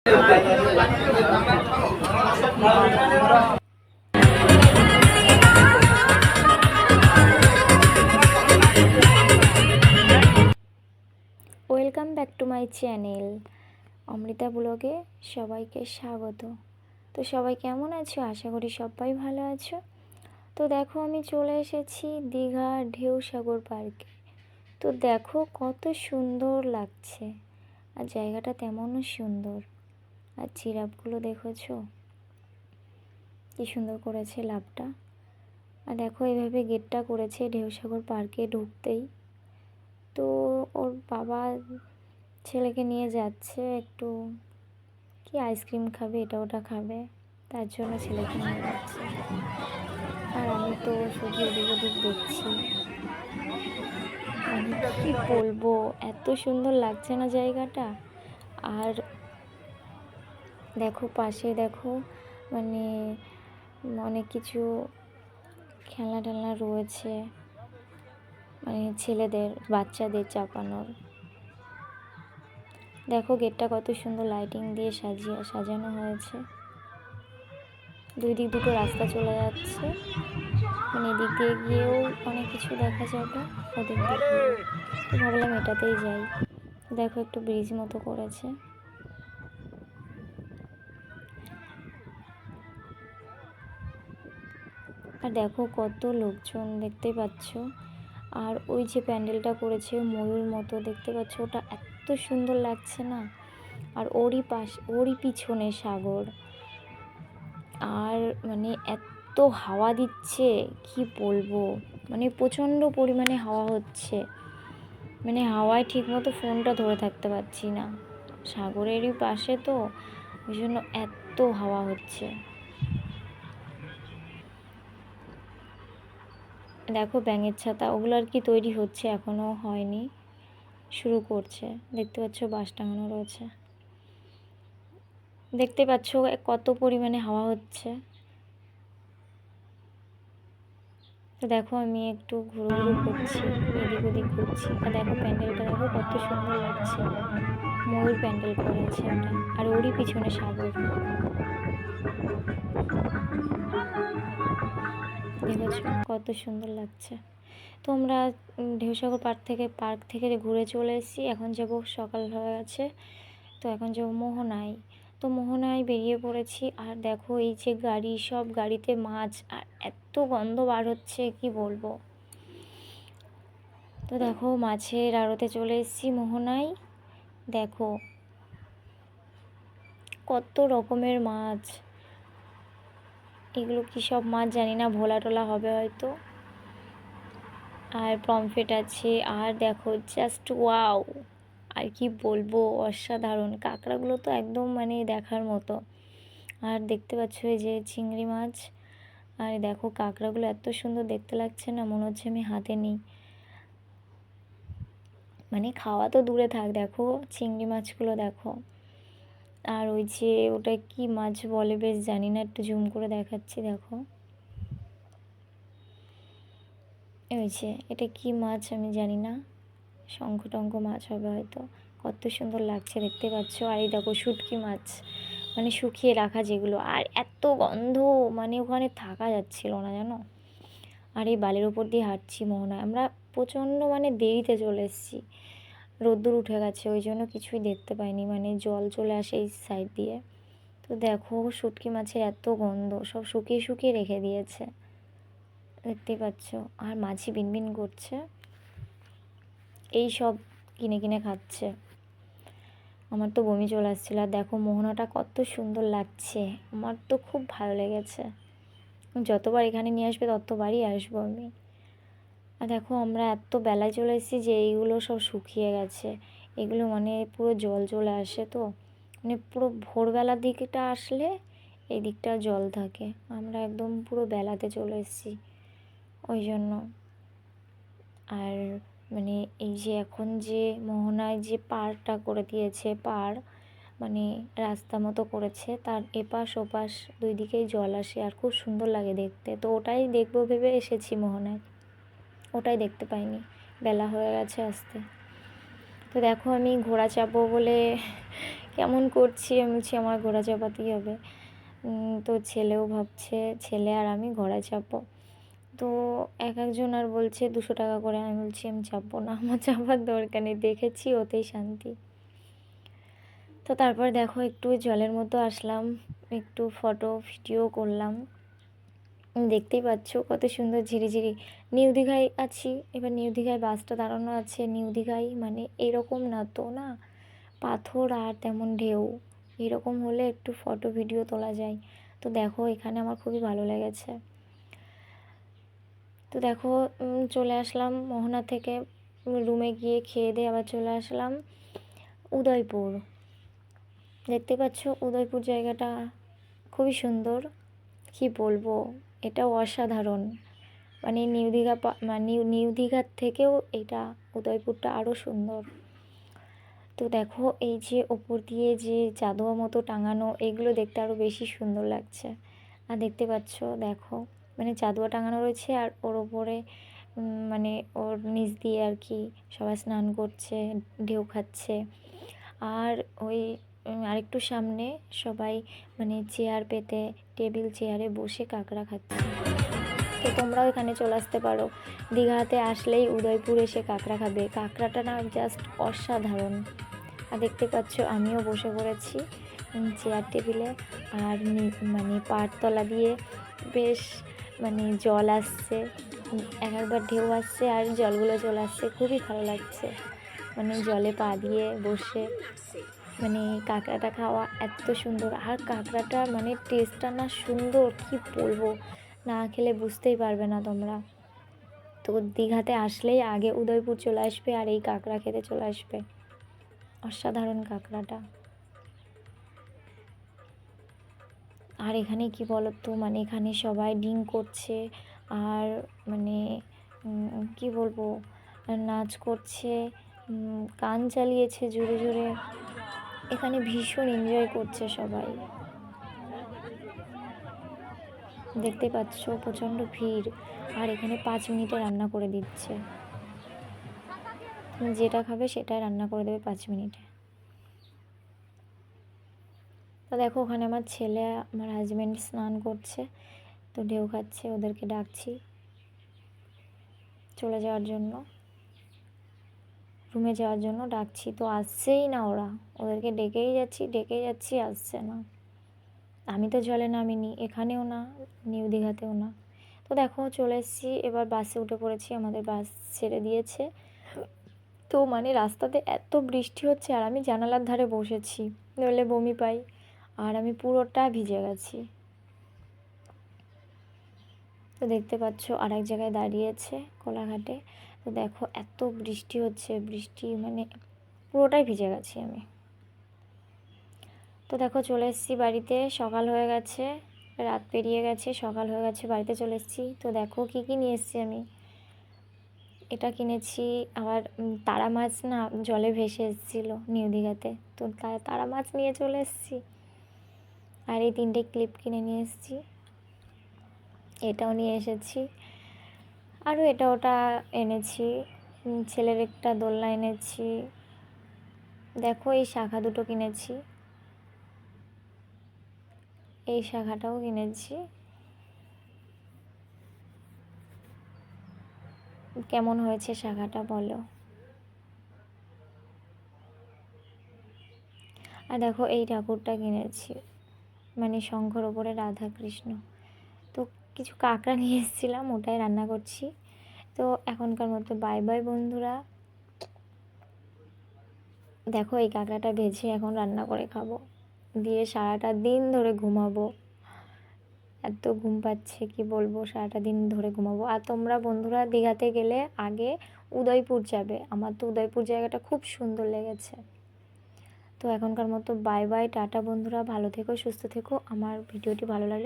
Welcome back to my channel Amrita ব্লগে সবাইকে স্বাগত। তো সবাই কেমন আছো? আশা করি সবাই ভালো আছো। তো দেখো আমি চলে এসেছি দীঘা ঢেউসাগর পার্কে। তো দেখো কত সুন্দর লাগছে, আর জায়গাটা তেমনও সুন্দর। আর জিরাফগুলো দেখেছো কি সুন্দর করেছে লাভটা। আর দেখো এইভাবে গেটটা করেছে ঢেউসাগর পার্কে ঢুকতেই। তো ওর বাবা ছেলেকে নিয়ে যাচ্ছে, একটু কি আইসক্রিম খাবে, এটা ওটা খাবে, তার জন্য ছেলেকে নিয়ে যাচ্ছে। আর আমি তো শুধু এদিক ওদিক দেখছি, মানে কি বলবো, এত সুন্দর লাগছে না জায়গাটা। আর দেখো পাশে দেখো মানে অনেক কিছু খেলনা টেলনা রয়েছে, মানে ছেলেদের বাচ্চাদের চাপানোর। দেখো গেটটা কত সুন্দর লাইটিং দিয়ে সাজানো হয়েছে। দুই দিক দুটো রাস্তা চলে যাচ্ছে, মানে এদিক দিয়ে গিয়েও অনেক কিছু দেখা যাবে, ওদিক দিয়ে। তো ভাবলাম এটাতেই যাই। দেখো একটু ব্রিজ মতো করেছে। আর দেখো কত লোকজন দেখতে পাচ্ছ। আর ওই যে প্যান্ডেলটা করেছে ময়ূর মতো, দেখতে পাচ্ছ, ওটা এত সুন্দর লাগছে না। আর ওরই পিছনে সাগর। আর মানে এত হাওয়া দিচ্ছে কি বলবো, মানে প্রচণ্ড পরিমাণে হাওয়া হচ্ছে, মানে হাওয়ায় ঠিকমতো ফোনটা ধরে থাকতে পারছি না। সাগরেরই পাশে তো, ওই জন্য এত হাওয়া হচ্ছে। দেখো ব্যাঙের ছাতা, ওগুলো আর কি তৈরি হচ্ছে, এখনও হয়নি, শুরু করছে। দেখতে পাচ্ছ বাঁশ টাঙানো রয়েছে। দেখতে পাচ্ছ কত পরিমাণে হাওয়া হচ্ছে। তো দেখো আমি একটু ঘুরু ঘুরু করছি, এদিক ওদিক ঘুরছি। আর দেখো প্যান্ডেলটা দেখো কত সুন্দর লাগছে, ময়ূর প্যান্ডেল করেছে এটা। আর ওরই পিছনে সাগর, দেখেছো কত সুন্দর লাগছে। তো আমরা ঢেউসাগর পার্ক থেকে ঘুরে চলে এসেছি। এখন যাব, সকাল হয়ে গেছে, তো এখন যাব মোহনায়। তো মোহনায় বেরিয়ে পড়েছি। আর দেখো এই যে গাড়ি, সব গাড়িতে মাছ, আর এত গন্ধ বার হচ্ছে কি বলবো। তো দেখো মাছের আড়তে চলে এসেছি মোহনায়। দেখো কত রকমের মাছ, এগুলো কি সব মাছ জানি না, ভোলা টোলা হবে হয়তো। আর পমফ্রেট আছে। আর দেখো জাস্ট ওয়াও, আর কি বলবো, অসাধারণ। কাঁকড়াগুলো তো একদম মানে দেখার মতো। আর দেখতে পাচ্ছ এই যে চিংড়ি মাছ। আর দেখো কাঁকড়াগুলো এত সুন্দর দেখতে লাগছে না, মনে হচ্ছে আমি হাতে নিই। মানে খাওয়া তো দূরে থাক, দেখো চিংড়ি মাছগুলো দেখো। আর ওই যে ওটা কি মাছ বলে বেশ জানি না, একটু জুম করে দেখাচ্ছি, দেখো ওই যে এটা কি মাছ আমি জানি না, শঙ্খ টঙ্ক মাছ হবে হয়তো। কত সুন্দর লাগছে দেখতে পাচ্ছ। আর এই দেখো শুটকি মাছ, মানে শুকিয়ে রাখা যেগুলো। আর এত গন্ধ, মানে ওখানে থাকা যাচ্ছিল না জানো। আর এই বালির ওপর দিয়ে হাঁটছি মোহনায়। আমরা প্রচণ্ড মানে দেরিতে চলে এসেছি, রোদ্দুর উঠে গেছে, ওই জন্য কিছুই দেখতে পাইনি, মানে জল চলে আসে এই সাইড দিয়ে। তো দেখো শুটকি মাছের এত গন্ধ, সব শুকিয়ে শুকিয়ে রেখে দিয়েছে, দেখতেই পাচ্ছ। আর মাছি বিনবিন করছে, এই সব কিনে কিনে খাচ্ছে। আমার তো বমি চলে আসছিল। আর দেখো মোহনাটা কত সুন্দর লাগছে, আমার তো খুব ভালো লেগেছে। যতবার এখানে নিয়ে আসবে ততবারই আসবো আমি। আর দেখো আমরা এত বেলায় চলে এসেছি যে এইগুলো সব শুকিয়ে গেছে, এগুলো মানে পুরো জল চলে আসে। তো মানে পুরো ভোরবেলার দিকটা আসলে এই দিকটা জল থাকে, আমরা একদম পুরো বেলাতে চলে এসেছি ওই জন্য। আর মানে এই যে এখন যে মোহনায় যে পাড়টা করে দিয়েছে, পাড় মানে রাস্তা মতো করেছে, তার এপাশ ওপাশ দুই দিকেই জল আসে, আর খুব সুন্দর লাগে দেখতে। তো ওটাই দেখবো ভেবে এসেছি মোহনায়, ওটাই দেখতে পাইনি, বেলা হয়ে গেছে আসতে। তো দেখো আমি ঘোড়া চাপবো বলে কেমন করছি, আমি বলছি আমার ঘোড়া চাপাতেই হবে। তো ছেলেও ভাবছে, ছেলে আর আমি ঘোড়া চাপবো। তো একজন আর বলছে 200 টাকা করে। আমি বলছি আমি চাপবো না, আমার চাপার দরকার নেই, দেখেছি ওতেই শান্তি। তো তারপর দেখো একটু জলের মতো আসলাম, একটু ফটো ভিডিও করলাম। দেখতেই পাচ্ছ কত সুন্দর ঝিরিঝিরি। নিউ দীঘায় আছি, এবার নিউ দীঘায় বাসটা দাঁড়ানো আছে। নিউ দীঘায় মানে এরকম না তো না, পাথর আর তেমন ঢেউ, এরকম হলে একটু ফটো ভিডিও তোলা যায়। তো দেখো এখানে আমার খুবই ভালো লেগেছে। তো দেখো চলে আসলাম মোহনা থেকে, রুমে গিয়ে খেয়ে দিয়ে আবার চলে আসলাম উদয়পুর। দেখতে পাচ্ছ উদয়পুর জায়গাটা খুবই সুন্দর, কি বলবো, এটাও অসাধারণ। মানে নিউ দীঘা মানে নিউ দীঘার থেকেও এটা উদয়পুরটা আরও সুন্দর। তো দেখো এই যে ওপর দিয়ে যে চাঁদোয়া মতো টাঙানো, এগুলো দেখতে আরও বেশি সুন্দর লাগছে। আর দেখতে পাচ্ছ দেখো মানে চাঁদোয়া টাঙানো রয়েছে, আর ওর ওপরে মানে ওর নিচ দিয়ে আর কি সবাই স্নান করছে, ঢেউ খাচ্ছে। আর ওই আরেকটু সামনে সবাই মানে চেয়ার পেতে, টেবিল চেয়ারে বসে কাঁকড়া খাচ্ছে। তো তোমরাও এখানে চলে আসতে পারো, দীঘাতে আসলেই উদয়পুর এসে কাঁকড়া খাবে। কাঁকড়াটা না জাস্ট অসাধারণ। আর দেখতে পাচ্ছ আমিও বসে পড়েছি চেয়ার টেবিলে, আর মানে পাড়তলা দিয়ে বেশ মানে জল আসছে, একবার ঢেউ আসছে আর জলগুলো চলে আসছে, খুবই ভালো লাগছে। মানে জলে পা দিয়ে বসে মানে কাঁকড়াটা খাওয়া এত সুন্দর। আর কাঁকড়াটা মানে টেস্টটা না সুন্দর, কি বলবো, না খেলে বুঝতেই পারবে না তোমরা। তো দীঘাতে আসলেই আগে উদয়পুর চলে আসবে আর এই কাঁকড়া খেতে চলে আসবে। অসাধারণ কাঁকড়াটা। আর এখানে কি বলতো, মানে এখানে সবাই ড্রিঙ্ক করছে আর মানে কি বলবো, নাচ করছে, গান চালিয়েছে জোরে জোরে। এখানে ভীষণ এনজয় করছে সবাই। দেখতে পাচ্ছ প্রচণ্ড ভিড়। আর এখানে 5 মিনিটে রান্না করে দিচ্ছে, তুমি যেটা খাবে সেটাই রান্না করে দেবে 5 মিনিটে। তো দেখো ওখানে আমার ছেলে আমার হাজব্যান্ড স্নান করছে, তো ঢেউ খাচ্ছে, ওদেরকে ডাকছি চলে যাওয়ার জন্য, রুমে যাওয়ার জন্য ডাকছি। তো আসছেই না ওরা, ওদেরকে ডেকেই যাচ্ছি আসছে না। আমি তো জলে নামিনি, এখানেও না নিউ দীঘাতেও না। তো দেখো চলে এসেছি, এবার বাসে উঠে পড়েছি, আমাদের বাস ছেড়ে দিয়েছে। তো মানে রাস্তাতে এত বৃষ্টি হচ্ছে আর আমি জানালার ধারে বসেছি, নইলে বমি পাই। আর আমি পুরোটা ভিজে গেছি। তো দেখতে পাচ্ছ আর এক জায়গায় দাঁড়িয়েছে কোলাঘাটে। তো দেখো এত বৃষ্টি হচ্ছে, বৃষ্টি মানে পুরোটাই ভিজে গেছি আমি। তো দেখো চলে এসেছি বাড়িতে, সকাল হয়ে গেছে, রাত পেরিয়ে গেছে, সকাল হয়ে গেছে, বাড়িতে চলে এসেছি। তো দেখো কী কী নিয়ে এসেছি আমি। এটা কিনেছি, আবার তারা মাছ না জলে ভেসে এসেছিলো নিউ দীঘাতে, তো তারা মাছ নিয়ে চলে এসেছি। আর এই 3টে ক্লিপ কিনে নিয়ে এসেছি, এটাও নিয়ে এসেছি। আরও এটা ওটা এনেছি, ছেলের একটা দোলনা এনেছি। দেখো এই শাখা দুটো কিনেছি, এই শাখাটাও কিনেছি। কেমন হয়েছে শাখাটা বলো। আর দেখো এই ঠাকুরটা কিনেছি, মানে শঙ্খর ওপরে রাধা কৃষ্ণ। তো কিছু কাঁকড়া নিয়ে এসেছিলাম, ওটাই রান্না করছি। তো এখনকার মতো বাই বাই বন্ধুরা। দেখো এই কাঁকড়াটা ভেজে এখন রান্না করে খাবো, দিয়ে সারাটা দিন ধরে ঘুমাবো। এত ঘুম পাচ্ছে কি বলবো, সারাটা দিন ধরে ঘুমাবো। আর তোমরা বন্ধুরা দীঘাতে গেলে আগে উদয়পুর যাবে, আমার তো উদয়পুর জায়গাটা খুব সুন্দর লেগেছে। তো এখনকার মতো বাই বাই, টাটা বন্ধুরা, ভালো থেকো, সুস্থ থেকো। আমার ভিডিওটি ভালো লাগলে